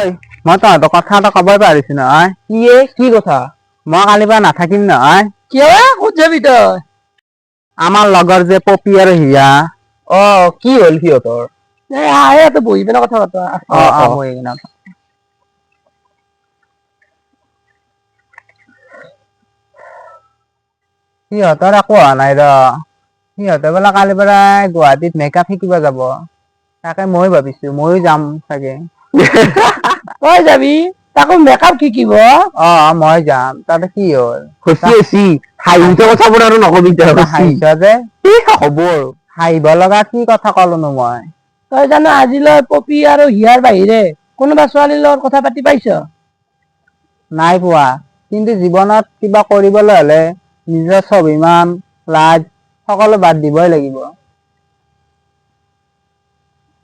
ঐ মই তহঁতক কথা এটা কবই পাৰিছো নহয়। কি কথা? মই কালিৰ পৰা নাথাকিম নহয়। কিয় ক'ত যাবি তই? আমাৰ লগৰ যে পপি আৰু হিয়া। কি হ'ল সিহঁতৰ? আহে বহি পিনে কথা পাতা। মই এইদিনা সিহঁতৰ একো হোৱা নাই ৰ। সিহঁতে বোলে কালিৰ পৰা গুৱাহাটীত মেকআপ শিকিব যাব। তাকে মই ভাবিছো ময়ো যাম চাগে। তই যাবি? তাকো মেকআপ শিকিব? মই যাম। তাতে কি হ'ল? হাঁহিৰ কথাবোৰ আৰু নকবি হাঁহিছ যে? হ'ব আৰু। হাঁহিব লগা কি কথা কলোনো মই? তই জানো আজিলৈ পপি আৰু হিয়াৰ বাহিৰে কোনোবা ছোৱালীৰ লগত কথা পাতি পাইছ? নাই পোৱা। কিন্তু জীৱনত কিবা কৰিবলৈ হলে নিজৰ স্বাভিমান, লাজ সকলো বাদ দিবই লাগিব।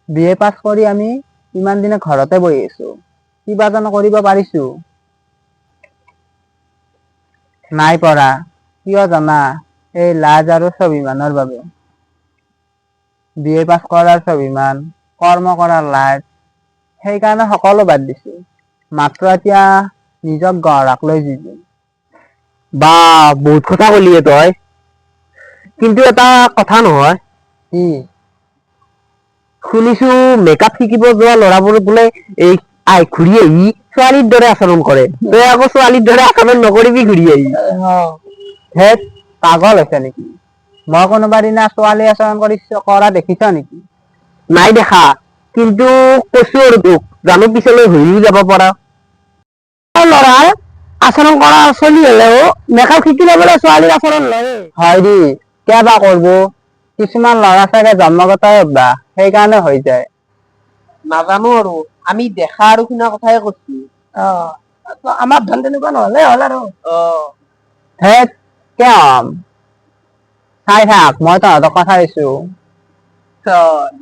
BA পাছ কৰি আমি ইমান দিনে ঘৰতে বহি আছো। কিবা জানো কৰিব পাৰিছো? নাই পৰা। কিয় জানা? এই লাজ আৰু স্বাভিমানৰ বাবে। BA পাছ কৰাৰ স্বাভিমান, কৰ্ম কৰাৰ লাজ সেইকাৰণে সকলো বাদ দিছো। মাত্ৰ এতিয়া নিজক গঢ়াক লৈ যুঁজিম। বহুত কথা কলি তই। কিন্তু এটা কথা নহয়। কি? শুনিছো মেকআপ শিকিব যোৱা ল'ৰাবোৰ বোলে ঘূৰি আহি ছোৱালীৰ দৰে আচৰণ কৰে। তই আকৌ ছোৱালীৰ দৰে আচৰণ নকৰিবি ঘূৰি আহি। ধেৎ পাগল হৈছে নেকি? মই কোনোবা দিনা ছোৱালী আচৰণ কৰা দেখিছ নেকি? নাই দেখা। কিন্তু কৈছো আৰু তোক জানো পিছলৈ হৈও যাব পাৰা। ল'ৰাৰ আচৰণ কৰা চলি হলেও মেকআপ শিকি লবলৈ ছোৱালীৰ আচৰণ লয়ে। হয় দি কিয় বা কৰব? কিছুমান ল'ৰা ছাগে জন্মগতই অভ্যাস সেইকাৰণে হৈ যায়। নাজানো আৰু আমি দেখা আৰু শুনা কথাই কৈছো। আমাৰ ধন তেনেকুৱা নহলে হ'ল আৰু। ধেৎ কিয় হম? চাই থাক মই তহঁতক কথা দিছো।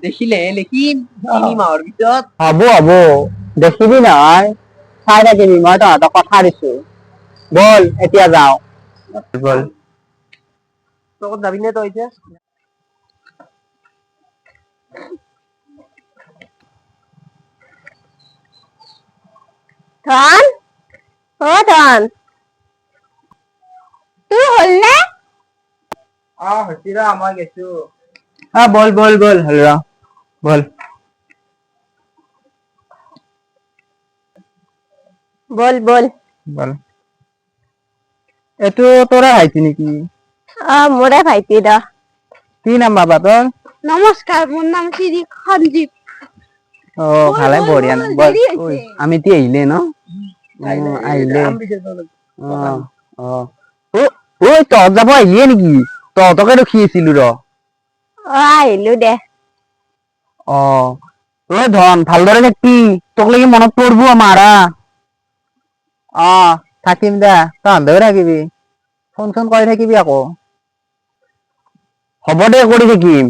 দেখিলেহে লিখিম 3 মাহৰ পিছত। হ'ব দেখিবি নহয়। চাই থাকিবি মই তহঁতক কথা দিছো। বল এতিয়া যাওঁ। বল। তই ক'ত যাবি নে তই এতিয়া? ধন ধন তোৰ হ'ল নে? হৈছে ৰ মই গৈছো। বল হ'ল ৰ বল। বল। বল। এইটো তৰা আহিছে নেকি? মোৰে ভাইটি ৰ। কি নাম বাবা তোৰ? নমস্কাৰ, মোৰ নাম শ্ৰী সঞ্জীৱ। ভালে বঢ়িয়া নাম বল। দেৰি হৈছে। আমিতি আহিলে ন? আহিলে। তহঁত যাব আহিলিয়ে নেকি? তহঁতকে ৰখি আছিলো ৰ। আহিলো দে। ধন ভালদৰে থাকবি। তোক লাগি মনত পৰিব আমাৰ থাকিম দে। তহঁতেও থাকিবি। ফোন চোন কৰি থাকিবি আকৌ। হ'ব দে কৰি থাকিম।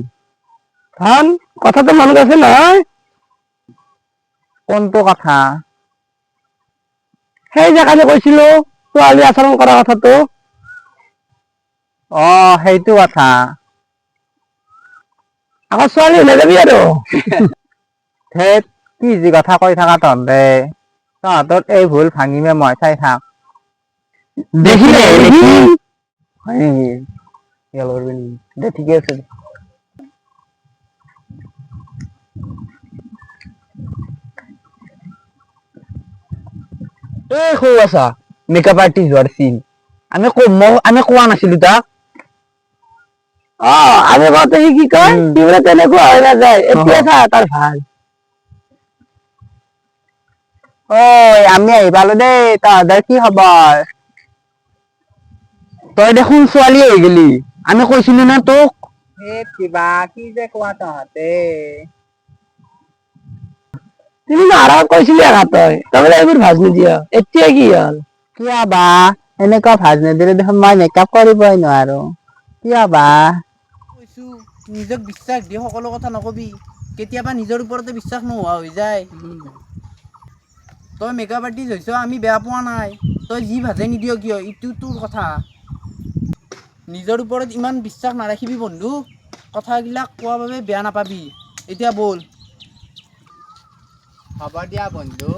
ধন কথাটো মনত আছে নহয়? কোনটো কথা? সেই যে কালি কৈছিলো ছোৱালী আচৰণ কৰা কথাটো। সেইটো কথা। আকৌ ছোৱালী হলে যাবি আৰু। ধেৎ কি যি কথা কৈ থাকা তহঁতে। তহঁতৰ এই ভুল ভাঙিমে মই চাই থাক। দেখিলেহে লিখিম। হয় নেকি? দে ঠিকে আছে। সৌ আছা মেকআপ আৰ্টিষ্ট হোৱাৰ চিন। আমি কোৱা নাছিলো তাক? আমি কওঁতে সি কি কয় সি বোলে তেনেকুৱা হৈ নাযায়। এতিয়া চা তাৰ ভাল। আমি আহি পালো দেই। তহঁতৰ কি খবৰ? তই দেখোন ছোৱালী হৈ গেলি। আমি কৈছিলো নে তোক? কিবা কি যে কোৱা তহঁতে। কৈছিলি তই বোলে এইবোৰ ভাজ নিদিয়। এতিয়া কি হ'ল? কিয় বা এনেকুৱা ভাজ নিদিলে দেখোন মই মেকআপ কৰিবই নোৱাৰো। কিয় বা? কৈছো নিজক বিশ্বাস দি সকলো কথা নকবি। কেতিয়াবা নিজৰ ওপৰতে বিশ্বাস নোহোৱা হৈ যায়। তই মেকআপ আৰ্টিষ্ট হৈছ আমি বেয়া পোৱা নাই। তই যি ভাজে নিদিয় কিয় ইটো তোৰ কথা। নিজৰ ওপৰত ইমান বিশ্বাস নাৰাখিবি বন্ধু। কথাবিলাক কোৱা বাবে বেয়া নাপাবি। এতিয়া বল। হ'ব দিয়া বন্ধু।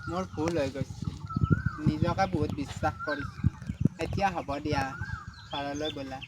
মোৰ ভুল হৈ গৈছে নিজকে বহুত বিশ্বাস কৰিছোঁ এতিয়া হ'ব দিয়া ঘৰলৈ ব'লা